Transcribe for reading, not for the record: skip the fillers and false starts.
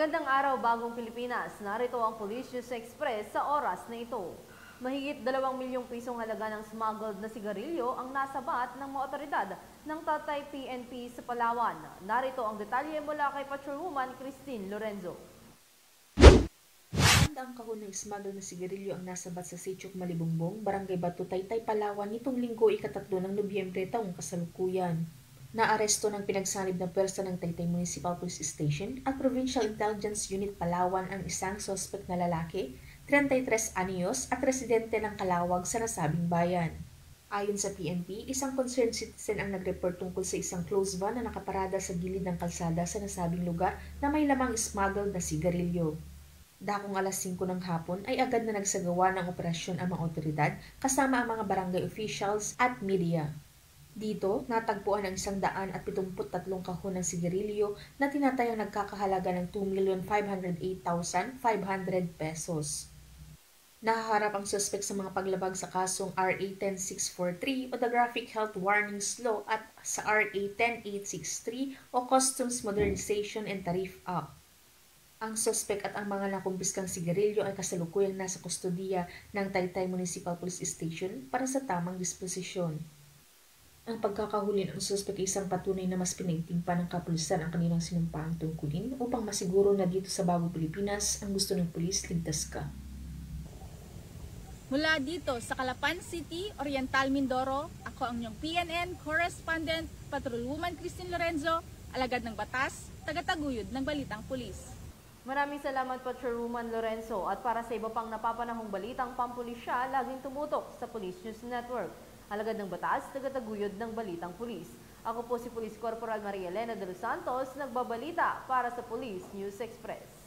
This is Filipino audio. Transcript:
Magandang araw, Bagong Pilipinas. Narito ang Police News Express sa oras na ito. Mahigit 2 milyong pisong halaga ng smuggled na sigarilyo ang nasabat ng mga otoridad ng Tatay PNP sa Palawan. Narito ang detalye mula kay Patrolwoman Christine Lorenzo. Ang kahon ng smuggled na sigarilyo ang nasabat sa Sitio Malibumbong, Barangay Batu, Taytay, Palawan nitong Linggo, ika-3 ng Nobyembre taong kasalukuyan. Naaresto ng pinagsanib na pwersa ng Taytay Municipal Police Station at Provincial Intelligence Unit Palawan ang isang suspect na lalaki, 33 anyos at residente ng Calawag sa nasabing bayan. Ayon sa PNP, isang concerned citizen ang nag-report tungkol sa isang closed van na nakaparada sa gilid ng kalsada sa nasabing lugar na may lamang smuggled na sigarilyo. Dakong alas 5 ng hapon ay agad na nagsagawa ng operasyon ang mga otoridad kasama ang mga barangay officials at media. Dito, natagpuan ang 173 kahon ng sigarilyo na tinatayang nagkakahalaga ng 2,508,500 pesos. Nahaharap ang suspect sa mga paglabag sa kasong RA 10643 o the Graphic Health Warnings Law at sa RA 10863 o Customs Modernization and Tariff Act. Ang suspect at ang mga nakumpiskang sigarilyo ay kasalukuyang nasa kustodiya ng Taytay Municipal Police Station para sa tamang disposisyon. Ang pagkakahuli ng suspect ay isang patunay na mas pinaigting pa ng kapulisan ang kanilang sinumpaang tungkulin upang masiguro na dito sa Bagong Pilipinas ang gusto ng pulis, ligtas ka. Mula dito sa Calapan City, Oriental Mindoro, ako ang inyong PNN Correspondent, Patrolwoman Christine Lorenzo, alagad ng batas, tagataguyod ng Balitang Pulis. Maraming salamat, Patrolwoman Lorenzo, at para sa iba pang napapanahong balitang pampulisya, laging tumutok sa Police News Network. Alagad ng batas, tagataguyod ng Balitang Pulis. Ako po si Police Corporal Maria Elena de los Santos, nagbabalita para sa Police News Express.